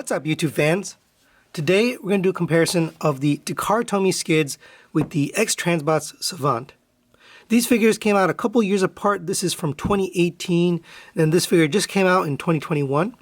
What's up, YouTube fans? Today we're going to do a comparison of the Takara Tomy skids with the X-Transbots Savant. These figures came out a couple years apart. This is from 2018, and this figure just came out in 2021.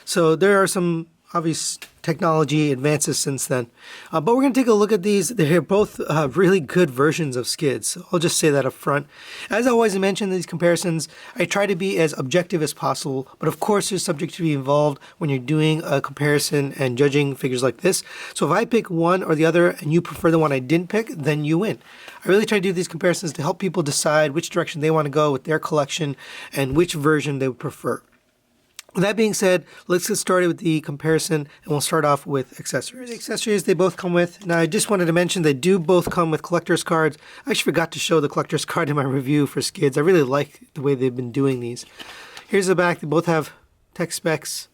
So there are some obvious technology advances since then. But we're going to take a look at these. They're both really good versions of skids. So I'll just say that up front. As I always mention in these comparisons, I try to be as objective as possible, but of course there's subjectivity involved when you're doing a comparison and judging figures like this. So if I pick one or the other and you prefer the one I didn't pick, then you win. I really try to do these comparisons to help people decide which direction they want to go with their collection and which version they would prefer. With that being said, let's get started with the comparison, and we'll start off with accessories. The accessories they both come with. Now, I just wanted to mention they do both come with collector's cards. I actually forgot to show the collector's card in my review for skids. I really like the way they've been doing these. Here's the back. They both have tech specs.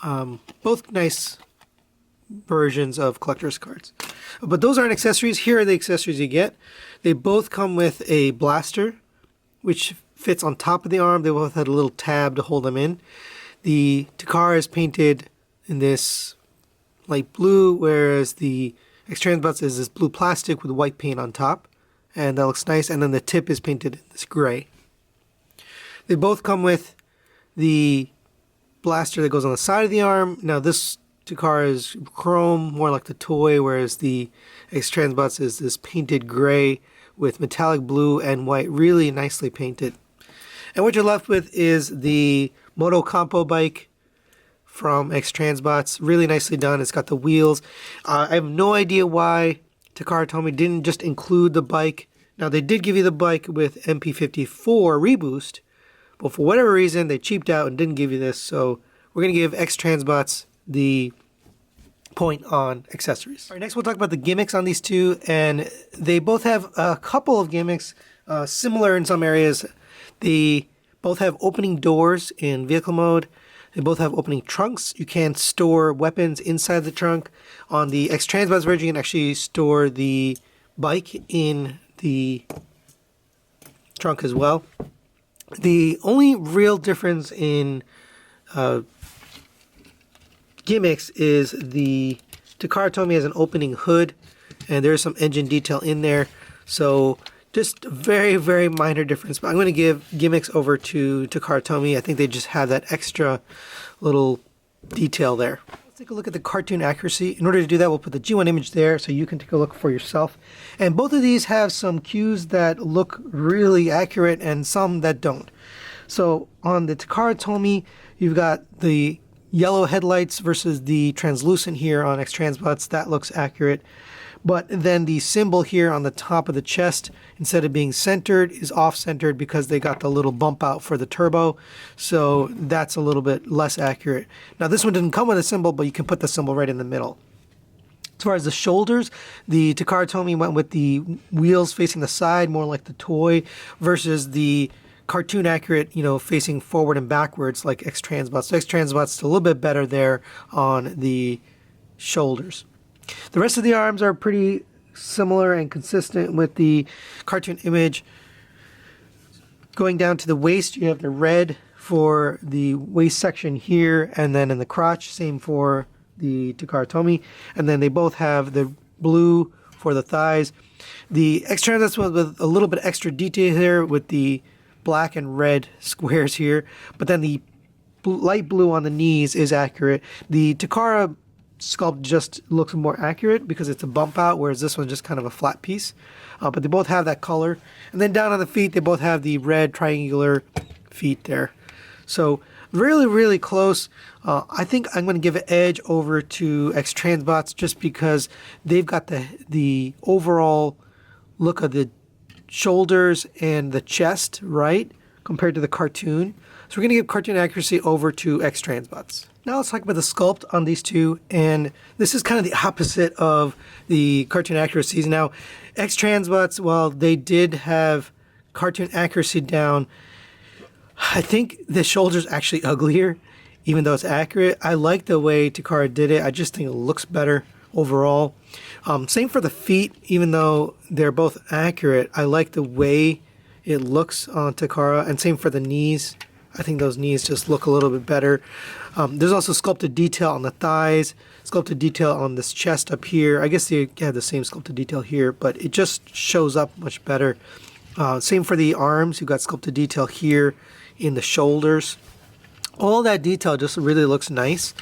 Both nice versions of collector's cards. But those aren't accessories. Here are the accessories you get. They both come with a blaster, which fits on top of the arm. They both had a little tab to hold them in. The Takara is painted in this light blue, whereas the X-Transbots is this blue plastic with white paint on top, and that looks nice. And then the tip is painted in this gray. They both come with the blaster that goes on the side of the arm. Now this Takara is chrome, more like the toy, whereas the X-Transbots is this painted gray with metallic blue and white, really nicely painted. And what you're left with is the Moto Compo bike from X-Transbots. Really nicely done. It's got the wheels. I have no idea why Takara Tomy didn't just include the bike. Now, they did give you the bike with MP-54 Reboost, but for whatever reason, they cheaped out and didn't give you this. So we're going to give X-Transbots the point on accessories. All right, next we'll talk about the gimmicks on these two, and they both have a couple of gimmicks similar in some areas. They both have opening doors in vehicle mode. They both have opening trunks. You can store weapons inside the trunk. On the X-Transbots version, you can actually store the bike in the trunk as well. The only real difference in gimmicks is the Takara Tomy has an opening hood, and there's some engine detail in there. So just very, very minor difference. But I'm going to give gimmicks over to Takara Tomy. I think they just have that extra little detail there. Let's take a look at the cartoon accuracy. In order to do that, we'll put the G1 image there so you can take a look for yourself. And both of these have some cues that look really accurate and some that don't. So on the Takara Tomy, you've got the yellow headlights versus the translucent here on X-Transbots. That looks accurate. But then the symbol here on the top of the chest, instead of being centered, is off-centered because they got the little bump out for the turbo. So that's a little bit less accurate. Now this one didn't come with a symbol, but you can put the symbol right in the middle. As far as the shoulders, the Takara Tomy went with the wheels facing the side, more like the toy, versus the cartoon accurate, facing forward and backwards like X-Transbots. So X-Transbots is a little bit better there on the shoulders. The rest of the arms are pretty similar and consistent with the cartoon image. Going down to the waist, you have the red for the waist section here, and then in the crotch, same for the Takara Tomy. And then they both have the blue for the thighs. The X-Transbots with a little bit extra detail here with the black and red squares here, but then the light blue on the knees is accurate. The Takara sculpt just looks more accurate because it's a bump out, whereas this one's just kind of a flat piece. But they both have that color. And then down on the feet, they both have the red triangular feet there. So really, really close. I think I'm going to give an edge over to X-Transbots just because they've got the overall look of the shoulders and the chest right compared to the cartoon. So we're going to give cartoon accuracy over to X-Transbots. Now let's talk about the sculpt on these two, and this is kind of the opposite of the cartoon accuracies. Now, X-Transbots, while they did have cartoon accuracy down, I think the shoulder's actually uglier, even though it's accurate. I like the way Takara did it. I just think it looks better overall. Same for the feet, even though they're both accurate. I like the way it looks on Takara, and same for the knees. I think those knees just look a little bit better. There's also sculpted detail on the thighs, sculpted detail on this chest up here. I guess they have the same sculpted detail here, but it just shows up much better. Same for the arms. You've got sculpted detail here in the shoulders. All that detail just really looks nice.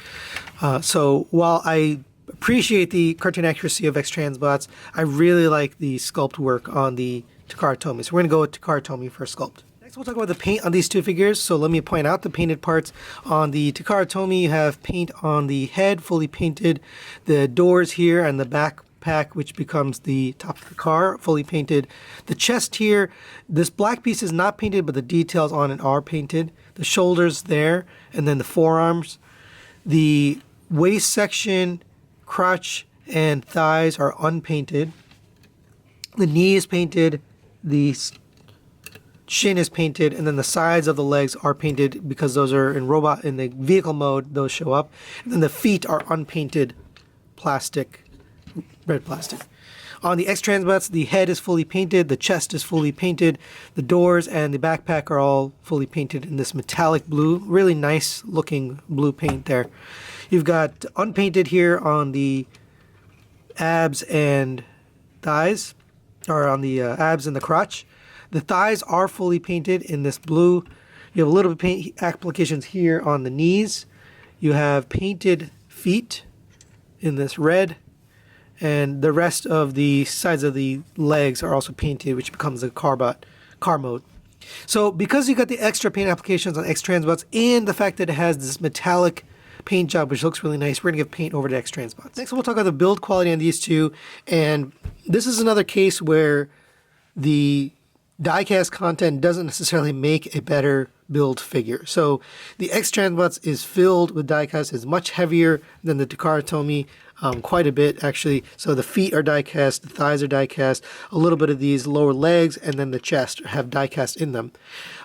So while I appreciate the cartoon accuracy of X-Transbots, I really like the sculpt work on the Takara Tomy. So we're going to go with Takara Tomy for sculpt. Next we'll talk about the paint on these two figures. So let me point out the painted parts. On the Takara Tomy, you have paint on the head, fully painted. The doors here and the backpack, which becomes the top of the car, fully painted. The chest here, this black piece is not painted, but the details on it are painted. The shoulders there, and then the forearms. The waist section, crotch, and thighs are unpainted. The knee is painted. The shin is painted, and then the sides of the legs are painted because those are in the vehicle mode, those show up. And then the feet are unpainted plastic, red plastic. On the X-Transbots, the head is fully painted, the chest is fully painted, the doors and the backpack are all fully painted in this metallic blue, really nice looking blue paint there. You've got unpainted here on the abs and thighs, or on the abs and the crotch. The thighs are fully painted in this blue. You have a little bit of paint applications here on the knees. You have painted feet in this red. And the rest of the sides of the legs are also painted, which becomes a car mode. So because you got the extra paint applications on X-Transbots and the fact that it has this metallic paint job, which looks really nice, we're going to give paint over to X-Transbots. Next, we'll talk about the build quality on these two. And this is another case where the die-cast content doesn't necessarily make a better build figure. So the X-Transbots is filled with die-cast, is much heavier than the Takara Tomy, quite a bit actually. So the feet are die-cast, the thighs are die-cast, a little bit of these lower legs, and then the chest have die-cast in them.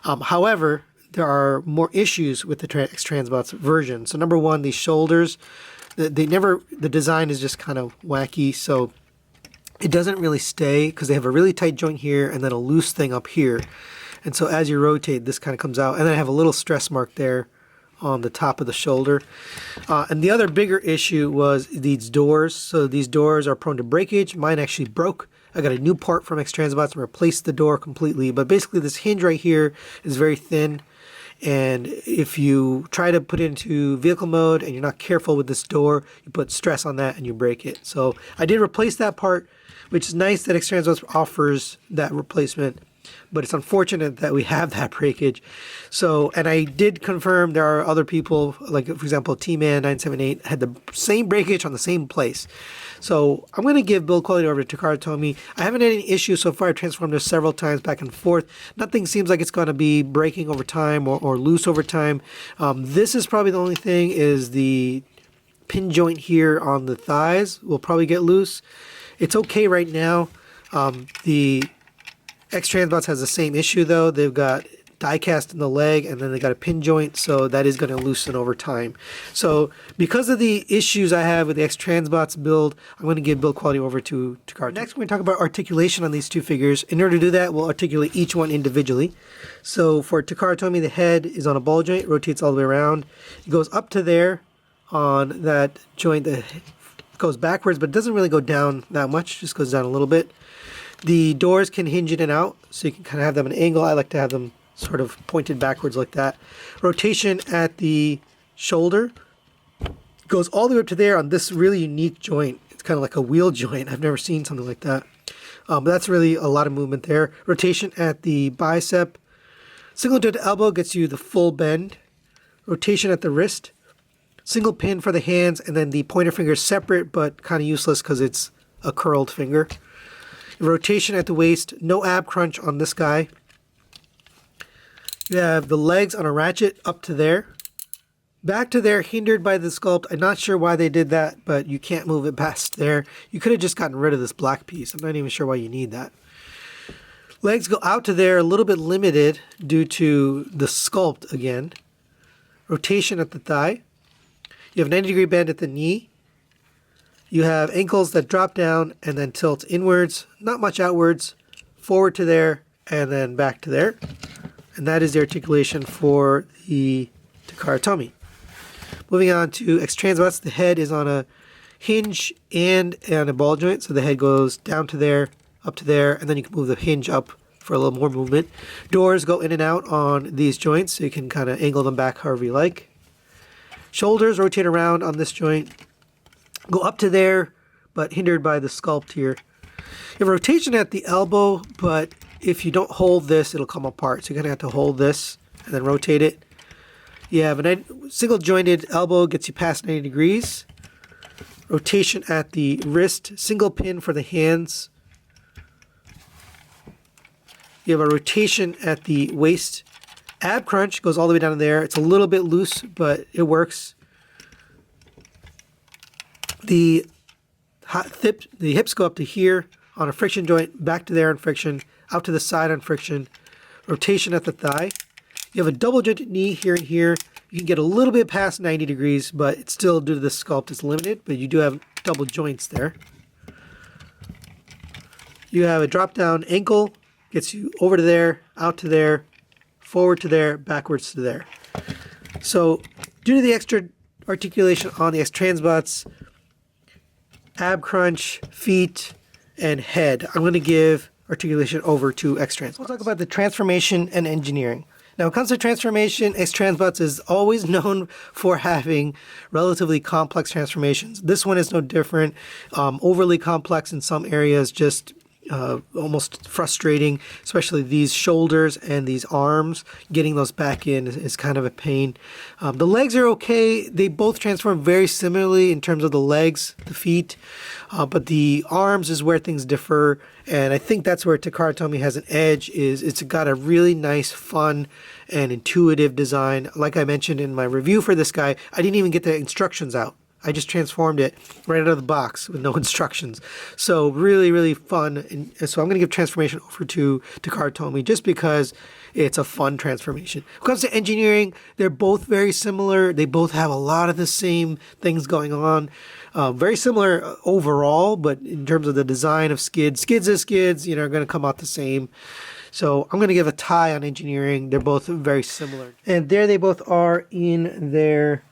However, there are more issues with the X-Transbots version. So number one, these shoulders, the design is just kind of wacky, so it doesn't really stay because they have a really tight joint here and then a loose thing up here. And so as you rotate, this kind of comes out. And then I have a little stress mark there on the top of the shoulder. And the other bigger issue was these doors. So these doors are prone to breakage. Mine actually broke. I got a new part from X-Transbots and replaced the door completely. But basically this hinge right here is very thin. And if you try to put it into vehicle mode and you're not careful with this door, you put stress on that and you break it. So I did replace that part, which is nice that X-Transbots offers that replacement, but it's unfortunate that we have that breakage. So, and I did confirm there are other people, like for example, T-Man 978 had the same breakage on the same place. So I'm going to give build quality over to Takara Tomy. I haven't had any issues so far. I transformed this several times back and forth. Nothing seems like it's going to be breaking over time or loose over time. This is probably the only thing is the pin joint here on the thighs will probably get loose. It's okay right now. The X-Transbots has the same issue though. They've got die cast in the leg and then they got a pin joint, so that is going to loosen over time. So because of the issues I have with the X-Transbots build, I'm going to give build quality over to Takara. Next we're going to talk about articulation on these two figures. In order to do that, we'll articulate each one individually. So for Takara Tomy, the head is on a ball joint, rotates all the way around. It goes up to there on that joint that goes backwards, but it doesn't really go down that much, just goes down a little bit. The doors can hinge in and out, so you can kind of have them at an angle. I like to have them sort of pointed backwards like that. Rotation at the shoulder goes all the way up to there on this really unique joint. It's kind of like a wheel joint. I've never seen something like that. But that's really a lot of movement there. Rotation at the bicep. Single joint to elbow gets you the full bend. Rotation at the wrist. Single pin for the hands, and then the pointer finger is separate but kind of useless because it's a curled finger. Rotation at the waist, no ab crunch on this guy. You have the legs on a ratchet up to there. Back to there, hindered by the sculpt. I'm not sure why they did that, but you can't move it past there. You could have just gotten rid of this black piece. I'm not even sure why you need that. Legs go out to there, a little bit limited due to the sculpt again. Rotation at the thigh. You have a 90-degree bend at the knee. You have ankles that drop down and then tilt inwards, not much outwards, forward to there, and then back to there. And that is the articulation for the Takara Tomy. Moving on to X-Transbots, the head is on a hinge and on a ball joint. So the head goes down to there, up to there, and then you can move the hinge up for a little more movement. Doors go in and out on these joints, so you can kind of angle them back however you like. Shoulders rotate around on this joint, go up to there, but hindered by the sculpt here. You have rotation at the elbow, but if you don't hold this, it'll come apart. So you're gonna have to hold this and then rotate it. You have a single jointed elbow, gets you past 90 degrees. Rotation at the wrist, single pin for the hands. You have a rotation at the waist. Ab crunch goes all the way down to there. It's a little bit loose, but it works. The hips go up to here on a friction joint, back to there on friction, out to the side on friction. Rotation at the thigh. You have a double jointed knee here and here. You can get a little bit past 90 degrees, but it's still, due to the sculpt, it's limited, but you do have double joints there. You have a drop down ankle, gets you over to there, out to there, forward to there, backwards to there. So due to the extra articulation on the X-Transbots, ab crunch, feet, and head, I'm going to give articulation over to X-Transbots. We'll talk about the transformation and engineering. Now, when it comes to transformation, X-Transbots is always known for having relatively complex transformations. This one is no different. Overly complex in some areas, just almost frustrating, especially these shoulders and these arms. Getting those back in is kind of a pain. The legs are okay. They both transform very similarly in terms of the legs, the feet, but the arms is where things differ. And I think that's where Takara Tomy has an edge, is it's got a really nice, fun, and intuitive design. Like I mentioned in my review for this guy, I didn't even get the instructions out. I just transformed it right out of the box with no instructions. So really, really fun. And so I'm going to give transformation over to Takara Tomy just because it's a fun transformation. When it comes to engineering, they're both very similar. They both have a lot of the same things going on. Very similar overall, but in terms of the design of Skids is Skids, are going to come out the same. So I'm going to give a tie on engineering. They're both very similar. And there they both are in their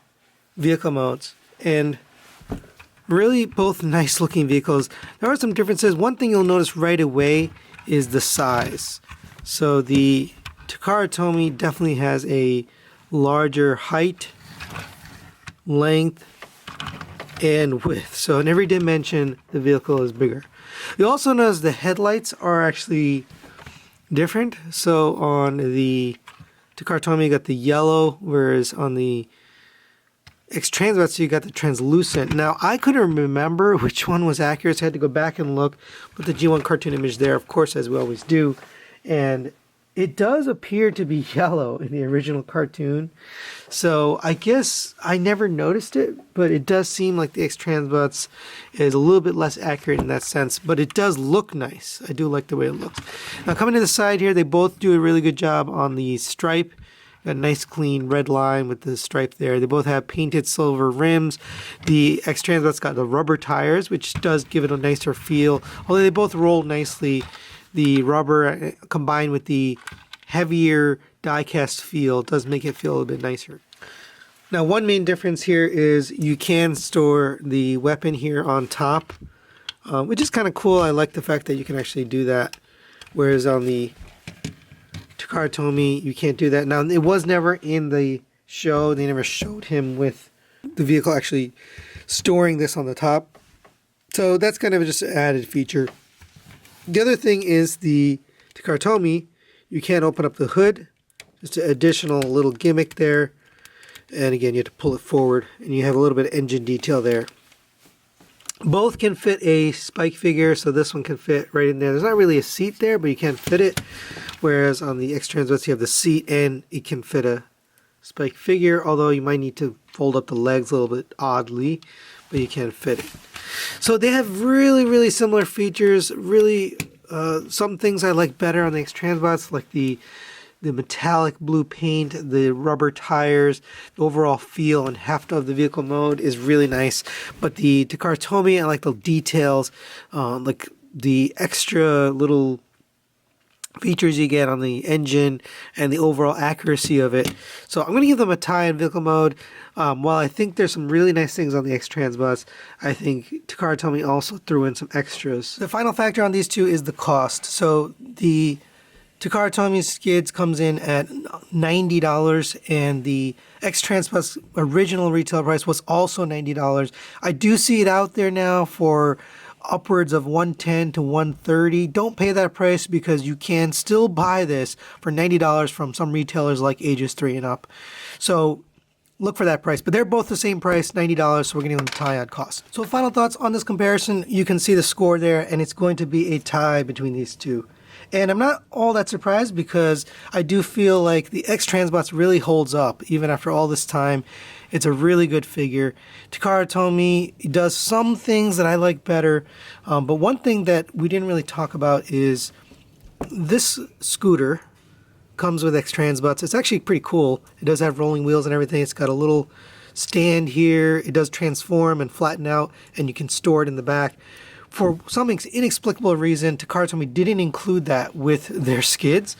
vehicle modes. And really both nice looking vehicles. There are some differences. One thing you'll notice right away is the size. So the Takara Tomy definitely has a larger height, length, and width. So in every dimension, the vehicle is bigger. You also notice the headlights are actually different. So on the Takara Tomy, you got the yellow, whereas on the X-Transbots, you got the translucent. Now, I couldn't remember which one was accurate, so I had to go back and look. Put the G1 cartoon image there, of course, as we always do. And it does appear to be yellow in the original cartoon. So I guess I never noticed it, but it does seem like the X-Transbots is a little bit less accurate in that sense. But it does look nice. I do like the way it looks. Now, coming to the side here, they both do a really good job on the stripe. Got a nice clean red line with the stripe there. They both have painted silver rims. The X-Transbots got the rubber tires, which does give it a nicer feel. Although they both roll nicely, the rubber combined with the heavier die-cast feel does make it feel a little bit nicer. Now, one main difference here is you can store the weapon here on top, which is kind of cool. I like the fact that you can actually do that, whereas on the Takara Tomy, you can't do that. Now, it was never in the show. They never showed him with the vehicle actually storing this on the top. So that's kind of just an added feature. The other thing is the Takara Tomy, you can't open up the hood. Just an additional little gimmick there. And again, you have to pull it forward, and you have a little bit of engine detail there. Both can fit a spike figure, so this one can fit right in there. There's not really a seat there, but you can fit it. Whereas on the X-Transbots, you have the seat and it can fit a spike figure, although you might need to fold up the legs a little bit oddly, but you can fit it. So they have really, really similar features. Really, some things I like better on the X-Transbots, like the metallic blue paint, the rubber tires, the overall feel and heft of the vehicle mode is really nice. But the Takara Tomy, I like the details, like the extra little features you get on the engine and the overall accuracy of it. So I'm going to give them a tie in vehicle mode. While I think there's some really nice things on the X-Transbots, I think Takara Tomy also threw in some extras. The final factor on these two is the cost. So the Takara Tomy Skids comes in at $90, and the X-Transbots original retail price was also $90. I do see it out there now for upwards of $110 to $130. Don't pay that price because you can still buy this for $90 from some retailers like ages 3 and up. So look for that price, but they're both the same price, $90, so we're going to give them a tie on cost. So final thoughts on this comparison, you can see the score there, and it's going to be a tie between these two. And I'm not all that surprised because I do feel like the X-Transbots really holds up even after all this time. It's a really good figure. Takara Tomy does some things that I like better, but one thing that we didn't really talk about is this scooter comes with X-Transbots. It's actually pretty cool. It does have rolling wheels and everything. It's got a little stand here. It does transform and flatten out, and you can store it in the back. For some inexplicable reason, Takara Tomy didn't include that with their skids.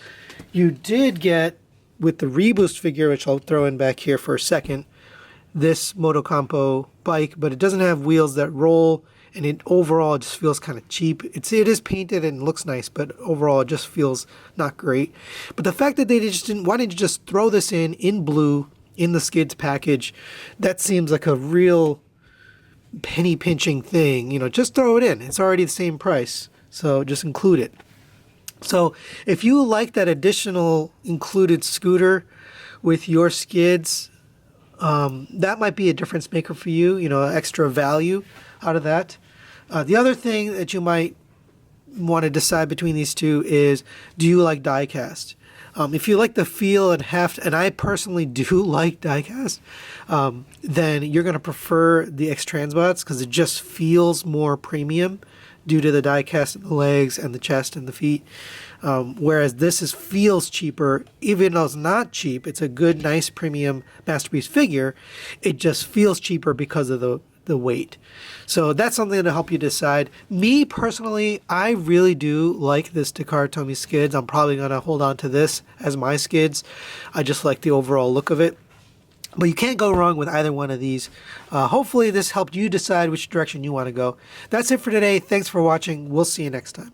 You did get, with the Reboost figure, which I'll throw in back here for a second, this Motocompo bike, but it doesn't have wheels that roll, and it overall just feels kind of cheap. It is painted and looks nice, but overall it just feels not great. But the fact that they just didn't, why didn't you just throw this in blue, in the Skids package? That seems like a real penny pinching thing. You know, just throw it in. It's already the same price, so just include it. So if you like that additional included scooter with your Skids, that might be a difference maker for you, you know, extra value out of that. The other thing that you might want to decide between these two is, do you like diecast? If you like the feel and I personally do like diecast, then you're going to prefer the X-Transbots because it just feels more premium due to the diecast in the legs and the chest and the feet. Whereas this feels cheaper, even though it's not cheap. It's a good, nice premium masterpiece figure. It just feels cheaper because of the weight. So that's something that'll help you decide. Me personally, I really do like this Takara Tomy Skids. I'm probably going to hold on to this as my Skids. I just like the overall look of it. But you can't go wrong with either one of these. Hopefully this helped you decide which direction you want to go. That's it for today. Thanks for watching. We'll see you next time.